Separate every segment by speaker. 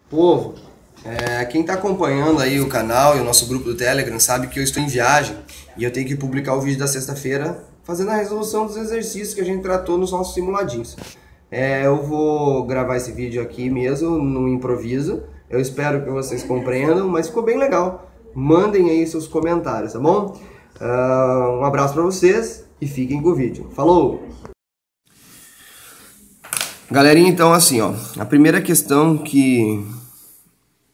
Speaker 1: Povo, quem está acompanhando aí o canal e o nosso grupo do Telegram sabe que eu estou em viagem e eu tenho que publicar o vídeo da sexta-feira fazendo a resolução dos exercícios que a gente tratou nos nossos simuladinhos. Eu vou gravar esse vídeo aqui mesmo, no improviso. Eu espero que vocês compreendam, mas ficou bem legal. Mandem aí seus comentários, tá bom? Um abraço para vocês e fiquem com o vídeo. Falou! Galerinha, então assim, ó, a primeira questão que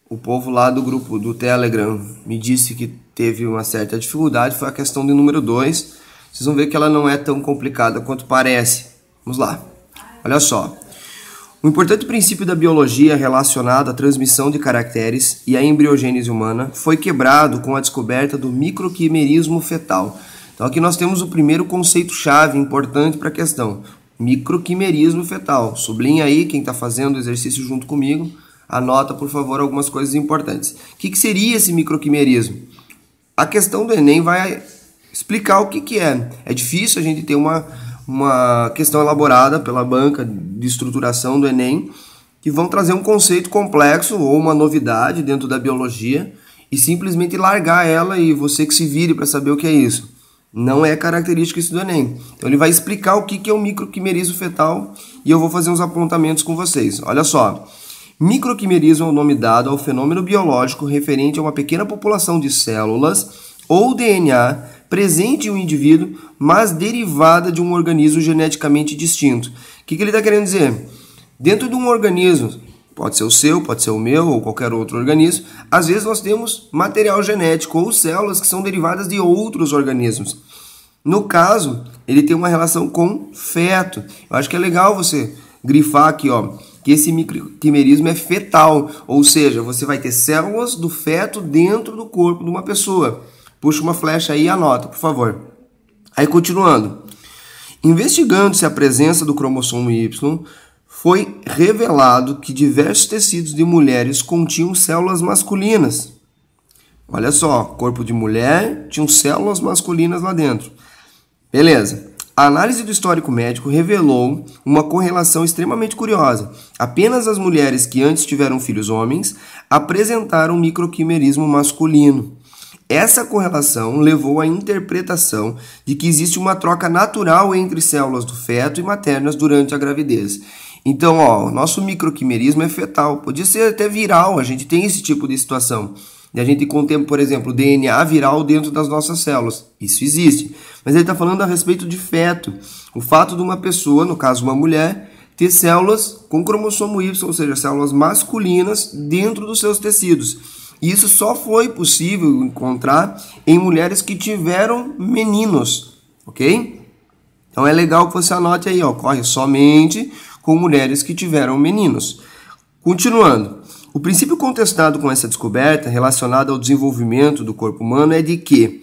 Speaker 1: o povo lá do grupo do Telegram me disse que teve uma certa dificuldade foi a questão do número 2. Vocês vão ver que ela não é tão complicada quanto parece. Vamos lá. Olha só. O importante princípio da biologia relacionado à transmissão de caracteres e à embriogênese humana foi quebrado com a descoberta do microquimerismo fetal. Então aqui nós temos o primeiro conceito-chave importante para a questão. Microquimerismo fetal. Sublinha aí quem está fazendo o exercício junto comigo. Anota, por favor, algumas coisas importantes. O que seria esse microquimerismo? A questão do Enem vai explicar o que é. É difícil a gente ter uma questão elaborada pela banca de estruturação do Enem que vão trazer um conceito complexo ou uma novidade dentro da biologia e simplesmente largar ela e você que se vire para saber o que é isso. Não é característica isso do Enem. Então ele vai explicar o que é o microquimerismo fetal e eu vou fazer uns apontamentos com vocês. Olha só. Microquimerismo é o nome dado ao fenômeno biológico referente a uma pequena população de células ou DNA presente em um indivíduo, mas derivada de um organismo geneticamente distinto. O que ele está querendo dizer? Dentro de um organismo, pode ser o seu, pode ser o meu ou qualquer outro organismo, às vezes nós temos material genético ou células que são derivadas de outros organismos. No caso, ele tem uma relação com feto. Eu acho que é legal você grifar aqui, ó, que esse microquimerismo é fetal, ou seja, você vai ter células do feto dentro do corpo de uma pessoa. Puxa uma flecha aí e anota, por favor. Aí, continuando. Investigando-se a presença do cromossomo Y, foi revelado que diversos tecidos de mulheres continham células masculinas. Olha só, corpo de mulher tinha células masculinas lá dentro. Beleza. A análise do histórico médico revelou uma correlação extremamente curiosa. Apenas as mulheres que antes tiveram filhos homens apresentaram microquimerismo masculino. Essa correlação levou à interpretação de que existe uma troca natural entre células do feto e maternas durante a gravidez. Então, ó, o nosso microquimerismo é fetal, pode ser até viral, a gente tem esse tipo de situação. E a gente contempla, por exemplo, o DNA viral dentro das nossas células. Isso existe. Mas ele está falando a respeito de feto. O fato de uma pessoa, no caso uma mulher, ter células com cromossomo Y, ou seja, células masculinas dentro dos seus tecidos. E isso só foi possível encontrar em mulheres que tiveram meninos, ok? Então é legal que você anote aí, ó, ocorre somente com mulheres que tiveram meninos. Continuando. O princípio contestado com essa descoberta, relacionado ao desenvolvimento do corpo humano, é de que,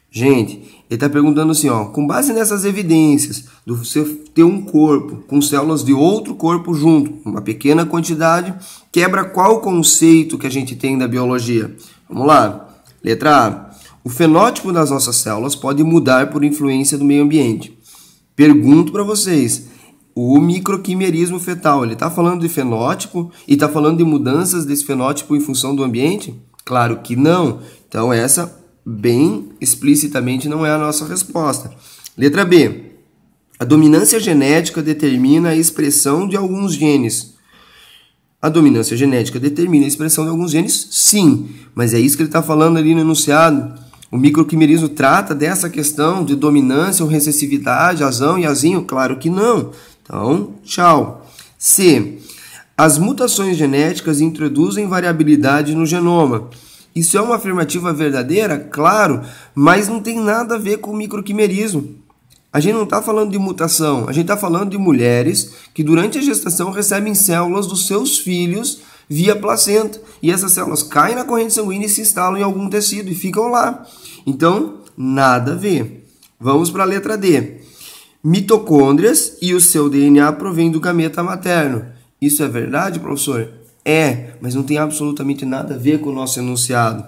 Speaker 1: gente, ele está perguntando assim, ó, com base nessas evidências, do você ter um corpo com células de outro corpo junto, uma pequena quantidade, quebra qual conceito que a gente tem da biologia? Vamos lá. Letra A. O fenótipo das nossas células pode mudar por influência do meio ambiente. Pergunto para vocês, o microquimerismo fetal, ele está falando de fenótipo e está falando de mudanças desse fenótipo em função do ambiente? Claro que não. Então essa, bem explicitamente, não é a nossa resposta. Letra B. A dominância genética determina a expressão de alguns genes. A dominância genética determina a expressão de alguns genes? Sim. Mas é isso que ele está falando ali no enunciado. O microquimerismo trata dessa questão de dominância ou recessividade, azão e azinho? Claro que não. Então, tchau. C. As mutações genéticas introduzem variabilidade no genoma. Isso é uma afirmativa verdadeira? Claro, mas não tem nada a ver com o microquimerismo. A gente não está falando de mutação, a gente está falando de mulheres que durante a gestação recebem células dos seus filhos via placenta. E essas células caem na corrente sanguínea e se instalam em algum tecido e ficam lá. Então, nada a ver. Vamos para a letra D. Mitocôndrias e o seu DNA provém do gameta materno. Isso é verdade, professor? É, mas não tem absolutamente nada a ver com o nosso enunciado.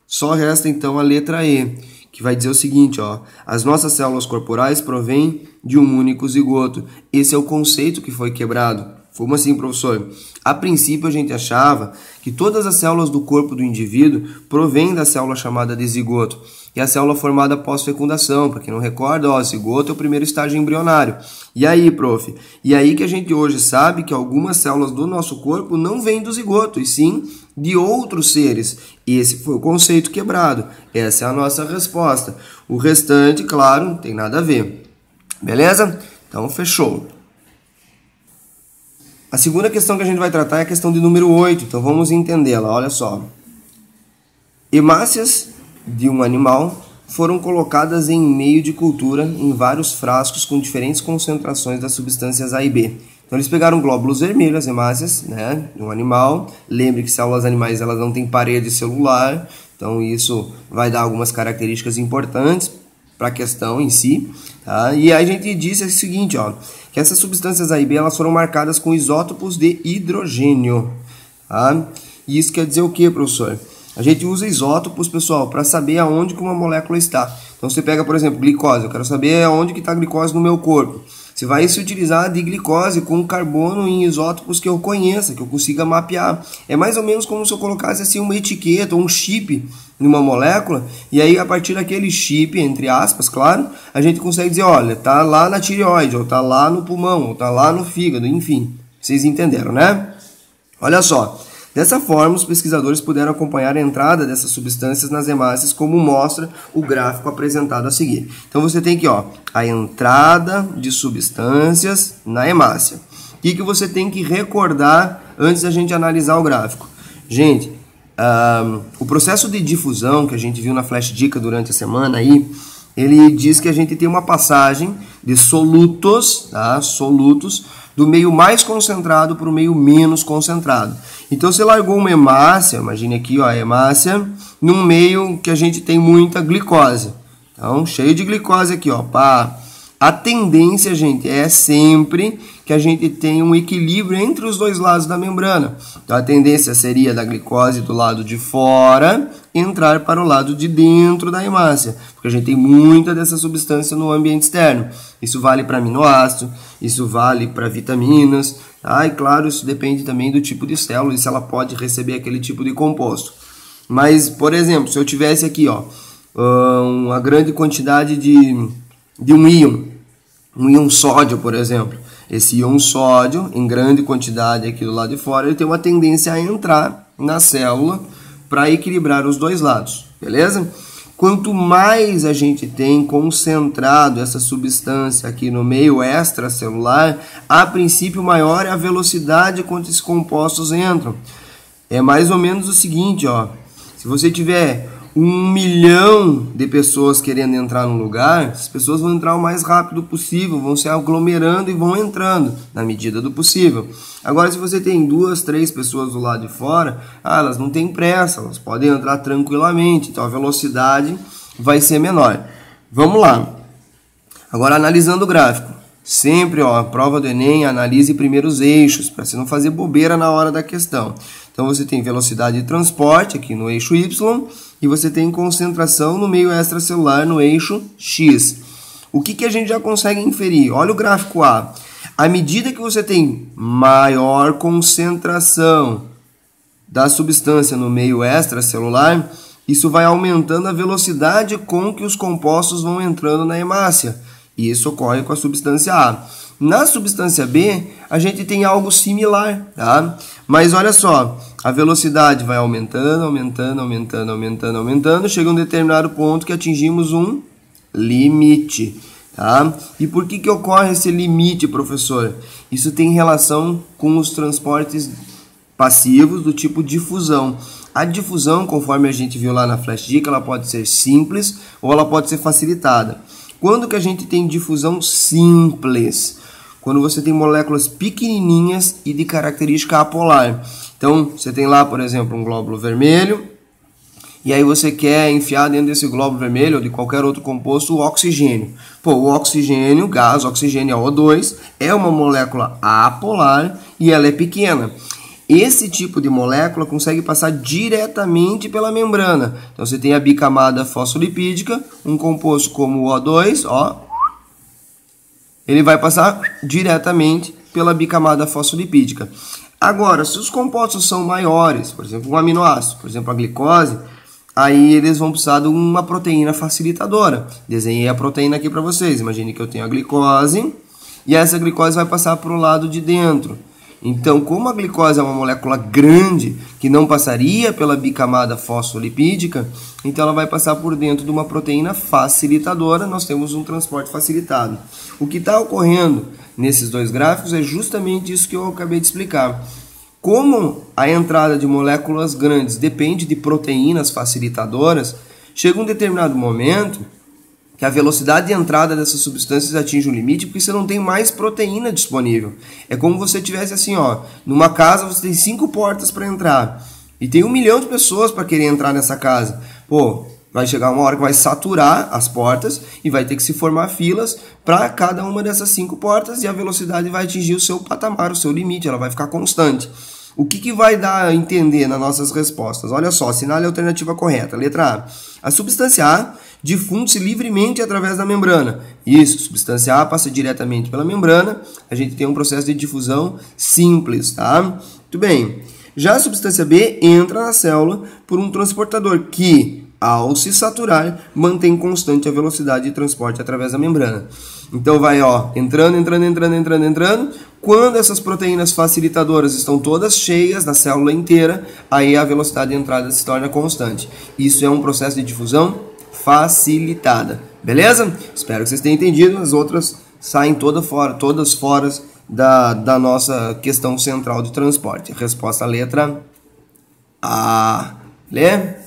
Speaker 1: Só resta então a letra E, que vai dizer o seguinte, ó, as nossas células corporais provêm de um único zigoto. Esse é o conceito que foi quebrado. Como assim, professor? A princípio, a gente achava que todas as células do corpo do indivíduo provêm da célula chamada de zigoto, que é a célula formada após fecundação. Para quem não recorda, o zigoto é o primeiro estágio embrionário. E aí, prof? E aí que a gente hoje sabe que algumas células do nosso corpo não vêm do zigoto, e sim de outros seres. Esse foi o conceito quebrado. Essa é a nossa resposta. O restante, claro, não tem nada a ver. Beleza? Então, fechou. A segunda questão que a gente vai tratar é a questão de número 8, então vamos entendê-la, olha só. Hemácias de um animal foram colocadas em meio de cultura em vários frascos com diferentes concentrações das substâncias A e B. Então eles pegaram glóbulos vermelhos, hemácias, né, de um animal. Lembre que células animais elas não têm parede celular, então isso vai dar algumas características importantes para a questão em si. Tá? E aí a gente disse o seguinte, ó, que essas substâncias A e B elas foram marcadas com isótopos de hidrogênio. Tá? E isso quer dizer o que, professor? A gente usa isótopos, pessoal, para saber aonde que uma molécula está. Então você pega, por exemplo, glicose. Eu quero saber aonde que está a glicose no meu corpo. Você vai se utilizar de glicose com carbono em isótopos que eu conheça, que eu consiga mapear. É mais ou menos como se eu colocasse assim uma etiqueta ou um chip numa molécula, e aí a partir daquele chip, entre aspas, claro, a gente consegue dizer, olha, tá lá na tireoide, ou tá lá no pulmão, ou tá lá no fígado, enfim. Vocês entenderam, né? Olha só. Dessa forma, os pesquisadores puderam acompanhar a entrada dessas substâncias nas hemácias, como mostra o gráfico apresentado a seguir. Então você tem aqui, ó, a entrada de substâncias na hemácia. O que você tem que recordar antes da gente analisar o gráfico? Gente, o processo de difusão que a gente viu na Flash Dica durante a semana aí, ele diz que a gente tem uma passagem de solutos, tá? Solutos, do meio mais concentrado para o meio menos concentrado. Então você largou uma hemácia, imagine aqui, ó, a hemácia, num meio que a gente tem muita glicose. Então, cheio de glicose aqui, ó, pá. A tendência, gente, é sempre que a gente tenha um equilíbrio entre os dois lados da membrana. Então, a tendência seria da glicose do lado de fora entrar para o lado de dentro da hemácia, porque a gente tem muita dessa substância no ambiente externo. Isso vale para aminoácido, isso vale para vitaminas, tá? E claro, isso depende também do tipo de célula e se ela pode receber aquele tipo de composto. Mas, por exemplo, se eu tivesse aqui, ó, uma grande quantidade de um íon sódio, por exemplo. Esse íon sódio, em grande quantidade aqui do lado de fora, ele tem uma tendência a entrar na célula para equilibrar os dois lados, beleza? Quanto mais a gente tem concentrado essa substância aqui no meio extracelular, a princípio maior é a velocidade com que esses compostos entram. É mais ou menos o seguinte, ó, se você tiver 1 milhão de pessoas querendo entrar no lugar, as pessoas vão entrar o mais rápido possível, vão se aglomerando e vão entrando na medida do possível. Agora, se você tem 2, 3 pessoas do lado de fora, elas não têm pressa, elas podem entrar tranquilamente, então a velocidade vai ser menor. Vamos lá. Agora, analisando o gráfico. Sempre, ó, a prova do Enem, analise primeiro os eixos, para você não fazer bobeira na hora da questão. Então, você tem velocidade de transporte aqui no eixo Y e você tem concentração no meio extracelular no eixo X. O que a gente já consegue inferir? Olha o gráfico A. À medida que você tem maior concentração da substância no meio extracelular, isso vai aumentando a velocidade com que os compostos vão entrando na hemácia. E isso ocorre com a substância A. Na substância B, a gente tem algo similar, tá? Mas olha só, a velocidade vai aumentando, aumentando, aumentando, aumentando, aumentando, chega a um determinado ponto que atingimos um limite, tá? E por que ocorre esse limite, professor? Isso tem relação com os transportes passivos do tipo difusão. A difusão, conforme a gente viu lá na Flash Dica, ela pode ser simples ou ela pode ser facilitada. Quando que a gente tem difusão simples? Quando você tem moléculas pequenininhas e de característica apolar. Então, você tem lá, por exemplo, um glóbulo vermelho, e aí você quer enfiar dentro desse glóbulo vermelho ou de qualquer outro composto o oxigênio. Pô, o oxigênio, gás, oxigênio O2, é uma molécula apolar e ela é pequena. Esse tipo de molécula consegue passar diretamente pela membrana. Então, você tem a bicamada fosfolipídica, um composto como o O2, ó, ele vai passar diretamente pela bicamada fosfolipídica. Agora, se os compostos são maiores, por exemplo, um aminoácido, por exemplo, a glicose, aí eles vão precisar de uma proteína facilitadora. Desenhei a proteína aqui para vocês. Imagine que eu tenho a glicose e essa glicose vai passar para o lado de dentro. Então, como a glicose é uma molécula grande, que não passaria pela bicamada fosfolipídica, então ela vai passar por dentro de uma proteína facilitadora, nós temos um transporte facilitado. O que está ocorrendo nesses dois gráficos é justamente isso que eu acabei de explicar. Como a entrada de moléculas grandes depende de proteínas facilitadoras, chega um determinado momento que a velocidade de entrada dessas substâncias atinge um limite porque você não tem mais proteína disponível. É como se você tivesse assim, ó, numa casa você tem 5 portas para entrar e tem 1 milhão de pessoas para querer entrar nessa casa. Pô, vai chegar uma hora que vai saturar as portas e vai ter que se formar filas para cada uma dessas 5 portas e a velocidade vai atingir o seu patamar, o seu limite, ela vai ficar constante. O que vai dar a entender nas nossas respostas? Olha só, assinale a alternativa correta. Letra A. A substância A difunde-se livremente através da membrana. Isso, substância A passa diretamente pela membrana. A gente tem um processo de difusão simples, tá? Muito bem. Já a substância B entra na célula por um transportador que, ao se saturar, mantém constante a velocidade de transporte através da membrana. Então vai, ó, entrando. Quando essas proteínas facilitadoras estão todas cheias na célula inteira, aí a velocidade de entrada se torna constante. Isso é um processo de difusão facilitada. Beleza? Espero que vocês tenham entendido. As outras saem todas fora da nossa questão central de transporte. Resposta letra A. Lê?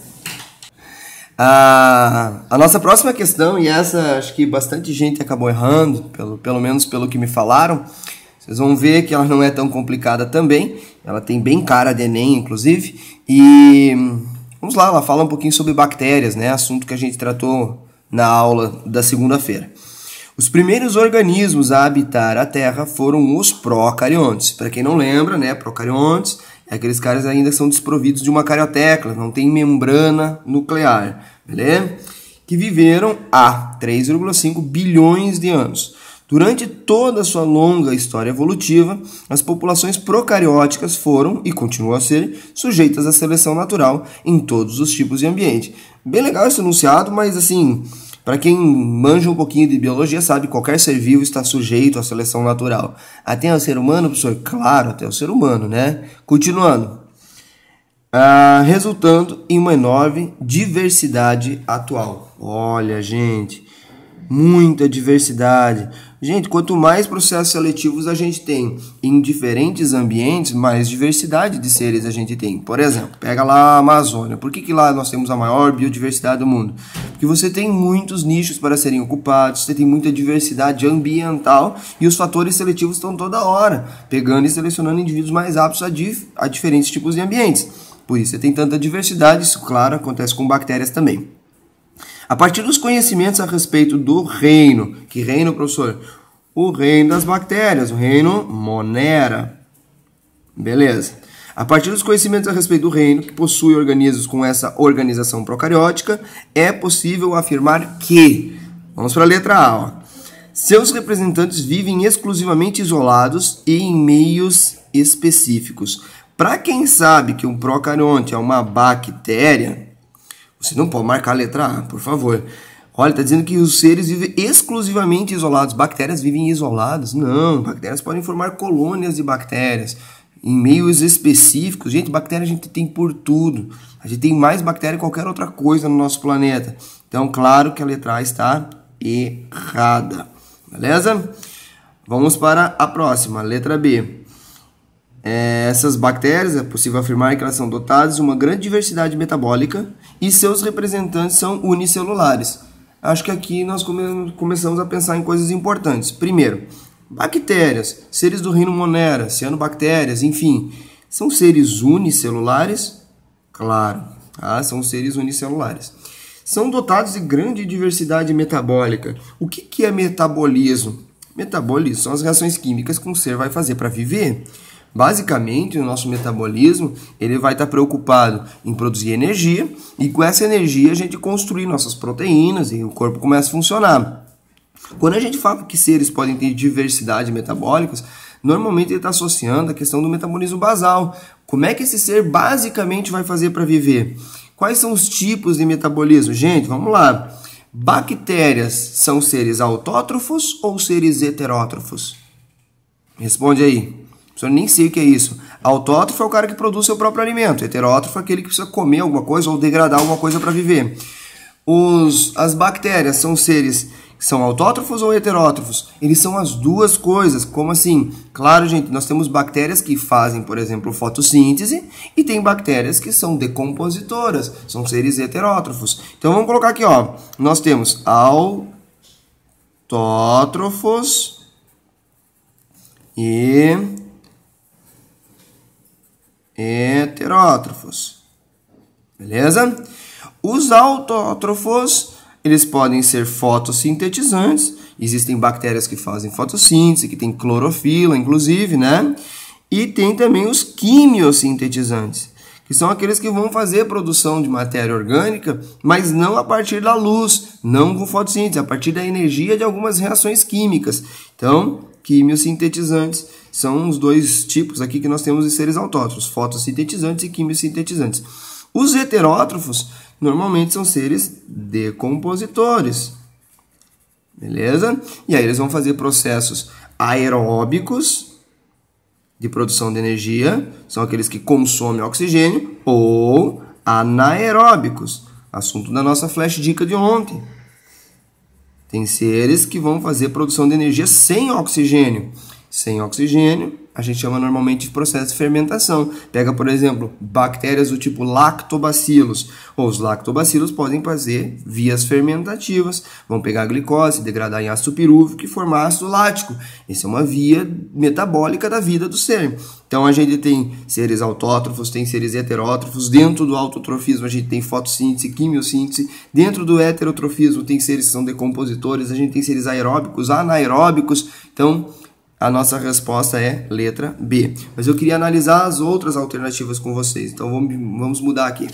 Speaker 1: A nossa próxima questão, e essa acho que bastante gente acabou errando, pelo menos pelo que me falaram, vocês vão ver que ela não é tão complicada também, ela tem bem cara de Enem, inclusive, e vamos lá, ela fala um pouquinho sobre bactérias, né, assunto que a gente tratou na aula da segunda-feira. Os primeiros organismos a habitar a Terra foram os procariontes. Para quem não lembra, né, procariontes é aqueles caras ainda que são desprovidos de uma cariotecla, não tem membrana nuclear, beleza? Que viveram há 3,5 bilhões de anos. Durante toda a sua longa história evolutiva, as populações procarióticas foram, e continuam a ser, sujeitas à seleção natural em todos os tipos de ambiente. Bem legal esse enunciado, mas assim, para quem manja um pouquinho de biologia sabe que qualquer ser vivo está sujeito à seleção natural. Até o ser humano, professor? Claro, até o ser humano, né? Continuando. Resultando em uma enorme diversidade atual. Olha, gente, muita diversidade. Gente, quanto mais processos seletivos a gente tem em diferentes ambientes, mais diversidade de seres a gente tem. Por exemplo, pega lá a Amazônia. Por que lá nós temos a maior biodiversidade do mundo? Porque você tem muitos nichos para serem ocupados, você tem muita diversidade ambiental e os fatores seletivos estão toda hora, pegando e selecionando indivíduos mais aptos a diferentes tipos de ambientes. Por isso você tem tanta diversidade, isso, claro, acontece com bactérias também. A partir dos conhecimentos a respeito do reino, que reino, professor? O reino das bactérias, o reino Monera. Beleza. A partir dos conhecimentos a respeito do reino, que possui organismos com essa organização procariótica, é possível afirmar que, vamos para a letra A, ó, seus representantes vivem exclusivamente isolados e em meios específicos. Para quem sabe que um procarionte é uma bactéria, você não pode marcar a letra A, por favor. Olha, está dizendo que os seres vivem exclusivamente isolados. Bactérias vivem isoladas? Não, bactérias podem formar colônias de bactérias em meios específicos. Gente, bactéria a gente tem por tudo. A gente tem mais bactéria que qualquer outra coisa no nosso planeta. Então, claro que a letra A está errada. Beleza? Vamos para a próxima, letra B. Essas bactérias, é possível afirmar que elas são dotadas de uma grande diversidade metabólica e seus representantes são unicelulares. Acho que aqui nós começamos a pensar em coisas importantes. Primeiro, bactérias, seres do reino Monera, cianobactérias, enfim, são seres unicelulares? Claro, tá? São seres unicelulares. São dotados de grande diversidade metabólica. O que é metabolismo? Metabolismo são as reações químicas que um ser vai fazer para viver. Basicamente, o nosso metabolismo ele vai estar preocupado em produzir energia e com essa energia a gente construir nossas proteínas e o corpo começa a funcionar. Quando a gente fala que seres podem ter diversidade metabólicas, normalmente ele está associando a questão do metabolismo basal. Como é que esse ser basicamente vai fazer para viver? Quais são os tipos de metabolismo? Gente, vamos lá. Bactérias são seres autótrofos ou seres heterótrofos? Responde aí. Eu nem sei o que é isso. Autótrofo é o cara que produz seu próprio alimento. Heterótrofo é aquele que precisa comer alguma coisa ou degradar alguma coisa para viver. As bactérias são seres que são autótrofos ou heterótrofos? Eles são as duas coisas. Como assim? Claro, gente, nós temos bactérias que fazem, por exemplo, fotossíntese e tem bactérias que são decompositoras, são seres heterótrofos. Então vamos colocar aqui, ó. Nós temos autótrofos e heterótrofos. Beleza? Os autótrofos, eles podem ser fotossintetizantes. Existem bactérias que fazem fotossíntese, que tem clorofila, inclusive, né? E tem também os quimiosintetizantes, que são aqueles que vão fazer produção de matéria orgânica, mas não a partir da luz, não com fotossíntese, a partir da energia de algumas reações químicas. Então, quimiosintetizantes são os dois tipos aqui que nós temos de seres autótrofos, fotossintetizantes e quimiosintetizantes. Os heterótrofos normalmente são seres decompositores, beleza? E aí eles vão fazer processos aeróbicos de produção de energia, são aqueles que consomem oxigênio, ou anaeróbicos, assunto da nossa flash dica de ontem. Tem seres que vão fazer produção de energia sem oxigênio. Sem oxigênio, a gente chama normalmente de processo de fermentação. Pega, por exemplo, bactérias do tipo lactobacilos. Os lactobacilos podem fazer vias fermentativas. Vão pegar a glicose, degradar em ácido pirúvico e formar ácido lático. Essa é uma via metabólica da vida do ser. Então, a gente tem seres autótrofos, tem seres heterótrofos. Dentro do autotrofismo, a gente tem fotossíntese, quimiossíntese. Dentro do heterotrofismo, tem seres que são decompositores. A gente tem seres aeróbicos, anaeróbicos. Então, a nossa resposta é letra B. Mas eu queria analisar as outras alternativas com vocês. Então, vamos mudar aqui.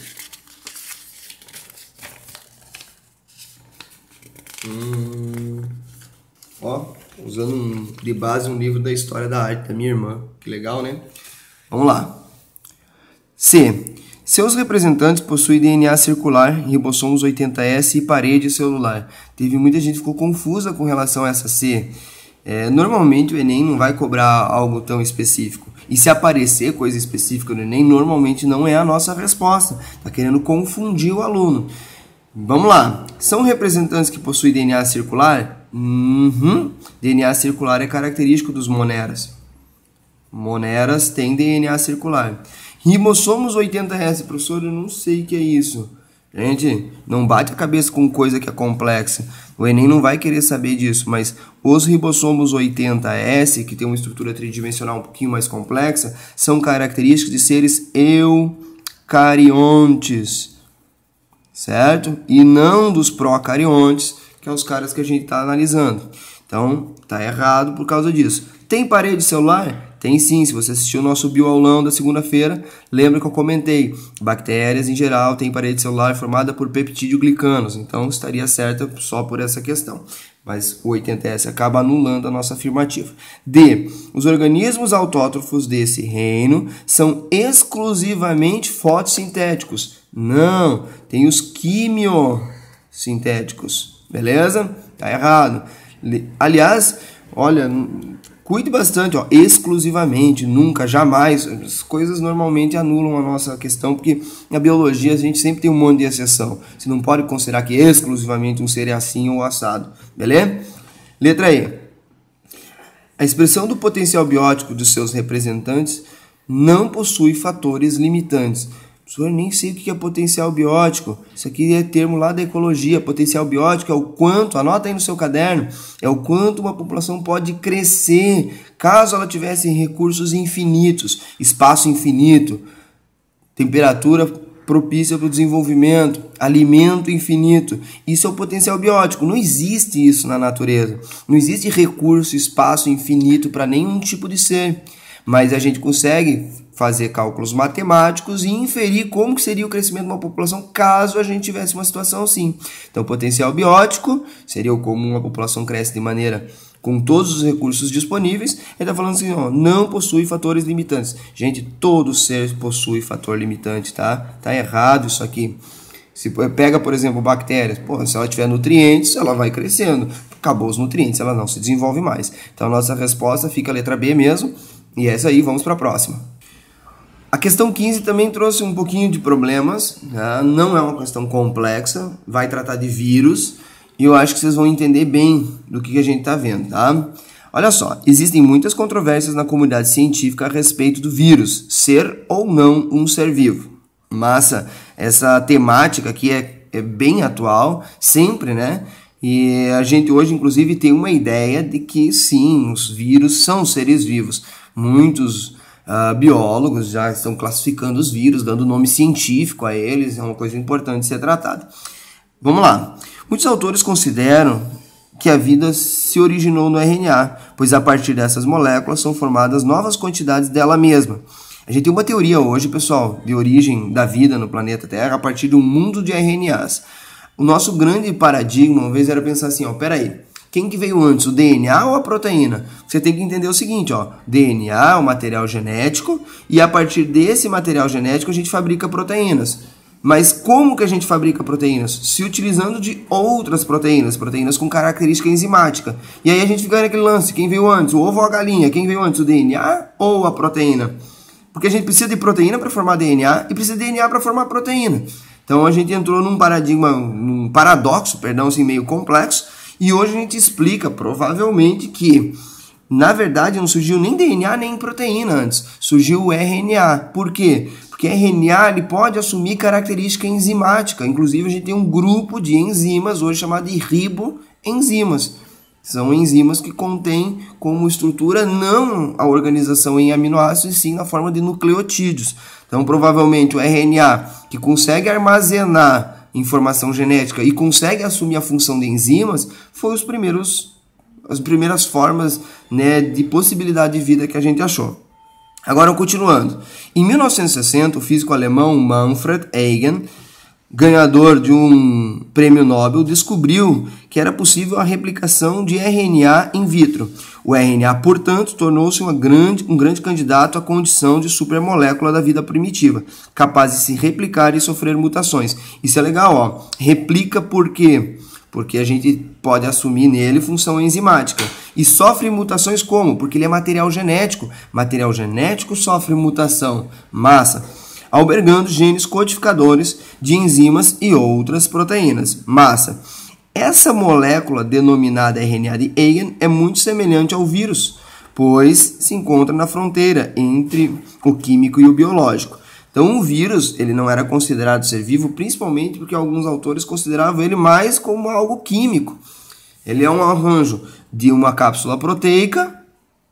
Speaker 1: Ó, usando de base um livro da história da arte da minha irmã. Que legal, né? Vamos lá. C. Seus representantes possuem DNA circular, ribossomos 80S e parede celular. Teve muita gente que ficou confusa com relação a essa C. Normalmente o Enem não vai cobrar algo tão específico. E se aparecer coisa específica no Enem, normalmente não é a nossa resposta. Está querendo confundir o aluno. Vamos lá. São representantes que possuem DNA circular? DNA circular é característico dos moneras. Moneras têm DNA circular. Ribossomos 80S, professor, eu não sei o que é isso. Gente, não bate a cabeça com coisa que é complexa. O Enem não vai querer saber disso, mas os ribossomos 80S, que tem uma estrutura tridimensional um pouquinho mais complexa, são características de seres eucariontes, certo? E não dos procariontes, que são os caras que a gente está analisando. Então, tá errado por causa disso. Tem parede celular? Tem sim, se você assistiu o nosso bioaulão da segunda-feira, lembra que eu comentei, bactérias em geral têm parede celular formada por peptídeo-glicanos, então estaria certa só por essa questão. Mas o 80S acaba anulando a nossa afirmativa. D. Os organismos autótrofos desse reino são exclusivamente fotossintéticos. Não, tem os quimiosintéticos, beleza? Tá errado. Aliás, olha, cuide bastante, ó, exclusivamente, nunca, jamais. As coisas normalmente anulam a nossa questão, porque na biologia a gente sempre tem um monte de exceção. Você não pode considerar que exclusivamente um ser é assim ou assado, beleza? Letra E. A expressão do potencial biótico dos seus representantes não possui fatores limitantes. Professor, nem sei o que é potencial biótico. Isso aqui é termo lá da ecologia. Potencial biótico é o quanto, anota aí no seu caderno, é o quanto uma população pode crescer caso ela tivesse recursos infinitos, espaço infinito, temperatura propícia para o desenvolvimento, alimento infinito. Isso é o potencial biótico. Não existe isso na natureza. Não existe recurso, espaço infinito para nenhum tipo de ser. Mas a gente consegue fazer cálculos matemáticos e inferir como que seria o crescimento de uma população caso a gente tivesse uma situação assim. Então, potencial biótico seria como uma população cresce de maneira com todos os recursos disponíveis, ele está falando assim, ó, não possui fatores limitantes. Gente, todo ser possui fator limitante, tá? Tá errado isso aqui. Se pega, por exemplo, bactérias, pô, se ela tiver nutrientes, ela vai crescendo. Acabou os nutrientes, ela não se desenvolve mais. Então, a nossa resposta fica a letra B mesmo. E essa aí, vamos para a próxima. A questão 15 também trouxe um pouquinho de problemas, né? Não é uma questão complexa, vai tratar de vírus. E eu acho que vocês vão entender bem do que a gente está vendo, tá? Olha só, existem muitas controvérsias na comunidade científica a respeito do vírus, ser ou não um ser vivo. Massa, essa temática aqui é bem atual, sempre, né? E a gente hoje, inclusive, tem uma ideia de que sim, os vírus são seres vivos. Muitos biólogos já estão classificando os vírus, dando nome científico a eles, é uma coisa importante de ser tratada. Vamos lá. Muitos autores consideram que a vida se originou no RNA, pois a partir dessas moléculas são formadas novas quantidades dela mesma. A gente tem uma teoria hoje, pessoal, de origem da vida no planeta Terra a partir de um mundo de RNAs. O nosso grande paradigma, uma vez, era pensar assim, ó, peraí, quem que veio antes, o DNA ou a proteína? Você tem que entender o seguinte, ó, DNA é o material genético e a partir desse material genético a gente fabrica proteínas. Mas como que a gente fabrica proteínas? Se utilizando de outras proteínas, proteínas com característica enzimática. E aí a gente fica naquele lance, quem veio antes, o ovo ou a galinha? Quem veio antes, o DNA ou a proteína? Porque a gente precisa de proteína para formar DNA e precisa de DNA para formar proteína. Então a gente entrou num paradigma, num paradoxo, perdão, assim, meio complexo, e hoje a gente explica, provavelmente, que na verdade não surgiu nem DNA nem proteína antes, surgiu o RNA. Por quê? Porque RNA ele pode assumir característica enzimática. Inclusive, a gente tem um grupo de enzimas hoje chamado de riboenzimas. São enzimas que contêm como estrutura não a organização em aminoácidos, e sim na forma de nucleotídeos. Então, provavelmente, o RNA, que consegue armazenar informação genética e consegue assumir a função de enzimas, foi as primeiras formas, né, de possibilidade de vida que a gente achou. Agora, continuando. Em 1960, o físico alemão Manfred Eigen, ganhador de um prêmio Nobel, descobriu que era possível a replicação de RNA in vitro. O RNA, portanto, tornou-se um grande candidato à condição de supermolécula da vida primitiva, capaz de se replicar e sofrer mutações. Isso é legal, ó. Replica por quê? Porque a gente pode assumir nele função enzimática. E sofre mutações como? Porque ele é material genético. Material genético sofre mutação. Massa. Albergando genes codificadores de enzimas e outras proteínas. Massa. Essa molécula denominada RNA de Eigen é muito semelhante ao vírus, pois se encontra na fronteira entre o químico e o biológico. Então, o vírus ele não era considerado ser vivo, principalmente porque alguns autores consideravam ele mais como algo químico. Ele é um arranjo de uma cápsula proteica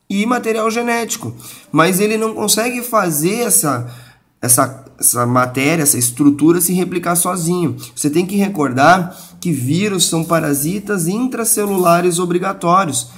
Speaker 1: e material genético, mas ele não consegue fazer essa matéria, essa estrutura se replicar sozinho. Você tem que recordar que vírus são parasitas intracelulares obrigatórios.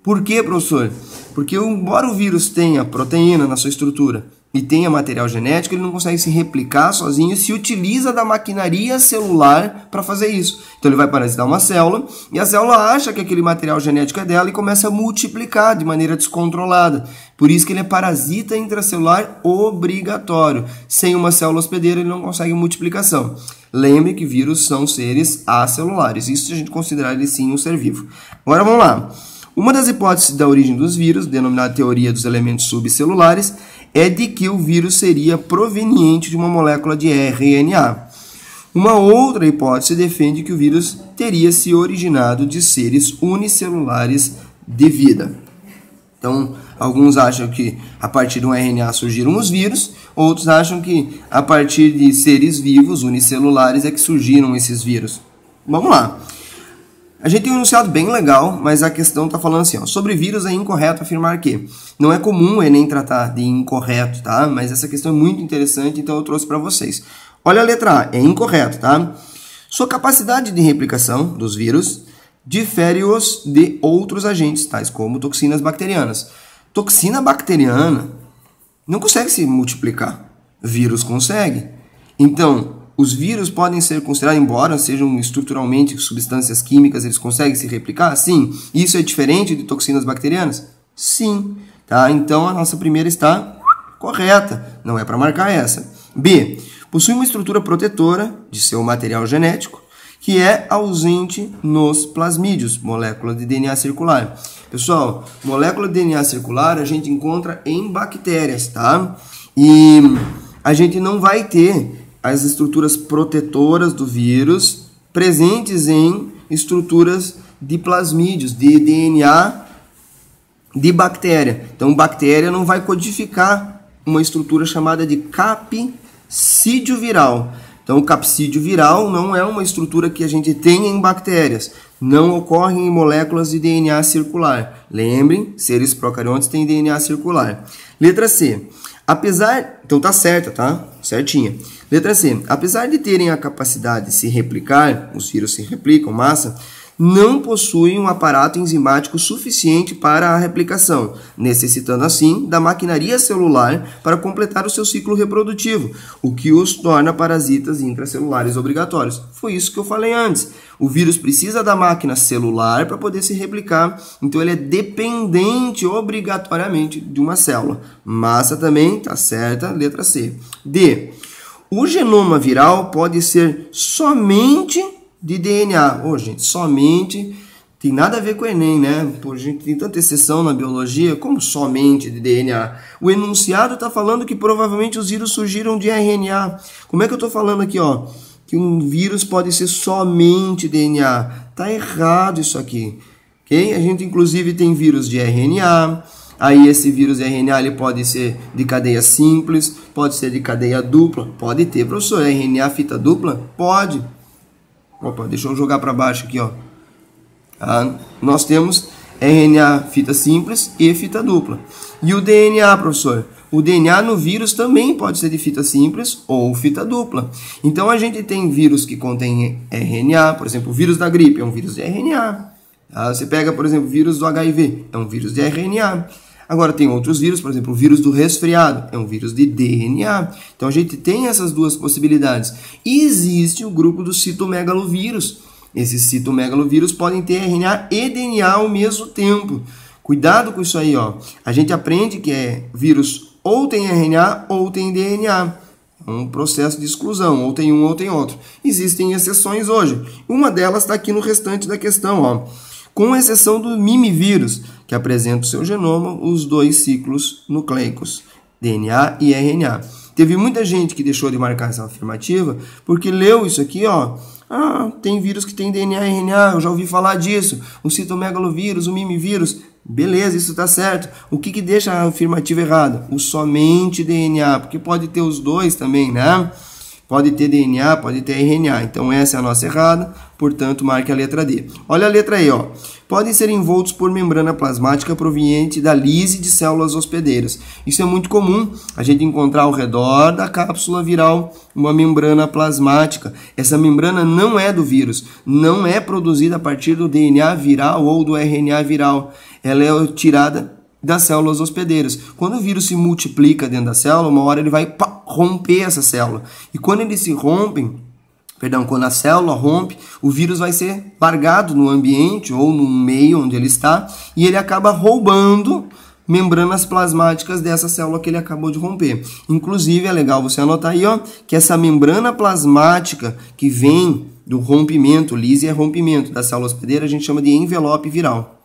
Speaker 1: Por quê, professor? Porque embora o vírus tenha proteína na sua estrutura e tenha material genético, ele não consegue se replicar sozinho e se utiliza da maquinaria celular para fazer isso. Então ele vai parasitar uma célula e a célula acha que aquele material genético é dela e começa a multiplicar de maneira descontrolada. Por isso que ele é parasita intracelular obrigatório. Sem uma célula hospedeira ele não consegue multiplicação. Lembre que vírus são seres acelulares. Isso se a gente considerar ele sim um ser vivo. Agora vamos lá. Uma das hipóteses da origem dos vírus, denominada teoria dos elementos subcelulares, é de que o vírus seria proveniente de uma molécula de RNA. Uma outra hipótese defende que o vírus teria se originado de seres unicelulares de vida. Então, alguns acham que a partir de um RNA surgiram os vírus, outros acham que a partir de seres vivos unicelulares é que surgiram esses vírus. Vamos lá. A gente tem um enunciado bem legal, mas a questão está falando assim, ó, sobre vírus é incorreto afirmar que. Não é comum o Enem tratar de incorreto, tá? Mas essa questão é muito interessante, então eu trouxe para vocês. Olha a letra A, é incorreto, tá? Sua capacidade de replicação dos vírus difere-os de outros agentes, tais como toxinas bacterianas. Toxina bacteriana não consegue se multiplicar, vírus consegue. Então, os vírus podem ser considerados, embora sejam estruturalmente substâncias químicas, eles conseguem se replicar? Sim. Isso é diferente de toxinas bacterianas? Sim. Tá? Então, a nossa primeira está correta. Não é para marcar essa. B. Possui uma estrutura protetora de seu material genético, que é ausente nos plasmídeos, molécula de DNA circular. Pessoal, molécula de DNA circular a gente encontra em bactérias, tá? E a gente não vai ter as estruturas protetoras do vírus presentes em estruturas de plasmídeos, de DNA de bactéria. Então, bactéria não vai codificar uma estrutura chamada de capsídeo viral. Então, o capsídeo viral não é uma estrutura que a gente tem em bactérias. Não ocorre em moléculas de DNA circular. Lembrem, seres procariontes têm DNA circular. Letra C. Então tá certa, tá? Certinha. Letra C. Apesar de terem a capacidade de se replicar, os vírus se replicam, massa, não possuem um aparato enzimático suficiente para a replicação, necessitando assim da maquinaria celular para completar o seu ciclo reprodutivo, o que os torna parasitas intracelulares obrigatórios. Foi isso que eu falei antes. O vírus precisa da máquina celular para poder se replicar, então ele é dependente obrigatoriamente de uma célula. Massa também, tá certa, letra C. D. O genoma viral pode ser somente de DNA. Gente, somente tem nada a ver com o Enem, né? Pô, gente, tem tanta exceção na biologia, como somente de DNA? O enunciado está falando que provavelmente os vírus surgiram de RNA. Como é que eu estou falando aqui, ó? Que um vírus pode ser somente DNA. Tá errado isso aqui, ok? A gente inclusive tem vírus de RNA. Aí esse vírus de RNA ele pode ser de cadeia simples, pode ser de cadeia dupla. Pode ter, professor, RNA fita dupla? Pode. Opa, deixa eu jogar para baixo aqui, ó. Nós temos RNA fita simples e fita dupla. E o DNA, professor? O DNA no vírus também pode ser de fita simples ou fita dupla. Então a gente tem vírus que contém RNA, por exemplo, o vírus da gripe é um vírus de RNA. Você pega, por exemplo, o vírus do HIV, é um vírus de RNA. Agora tem outros vírus, por exemplo, o vírus do resfriado, é um vírus de DNA. Então a gente tem essas duas possibilidades. E existe o grupo dos citomegalovírus. Esses citomegalovírus podem ter RNA e DNA ao mesmo tempo. Cuidado com isso aí, ó. A gente aprende que vírus ou tem RNA ou tem DNA. É um processo de exclusão, ou tem um ou tem outro. Existem exceções hoje. Uma delas está aqui no restante da questão, ó. Com exceção do mimivírus, que apresenta o seu genoma os dois ciclos nucleicos, DNA e RNA. Teve muita gente que deixou de marcar essa afirmativa porque leu isso aqui, ó. Tem vírus que tem DNA e RNA, eu já ouvi falar disso. O citomegalovírus, o mimivírus. Beleza, isso está certo. O que deixa a afirmativa errada? O somente DNA, porque pode ter os dois também, né? Pode ter DNA, pode ter RNA. Então, essa é a nossa errada. Portanto, marque a letra D. Olha a letra E, ó. Podem ser envoltos por membrana plasmática proveniente da lise de células hospedeiras. Isso é muito comum, a gente encontrar ao redor da cápsula viral uma membrana plasmática. Essa membrana não é do vírus, não é produzida a partir do DNA viral ou do RNA viral. Ela é tirada das células hospedeiras. Quando o vírus se multiplica dentro da célula, uma hora ele vai romper essa célula. E quando eles se rompem, quando a célula rompe, o vírus vai ser largado no ambiente ou no meio onde ele está e ele acaba roubando membranas plasmáticas dessa célula que ele acabou de romper. Inclusive, é legal você anotar aí, ó, que essa membrana plasmática que vem do rompimento, lise é rompimento da célula hospedeira, a gente chama de envelope viral.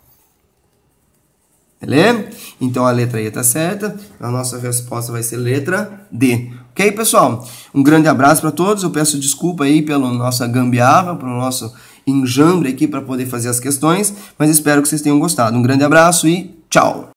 Speaker 1: Beleza? Então a letra E está certa, a nossa resposta vai ser letra D. Ok, pessoal? Um grande abraço para todos, eu peço desculpa aí pela nossa gambiarra, pelo nosso enjambre aqui para poder fazer as questões, mas espero que vocês tenham gostado. Um grande abraço e tchau!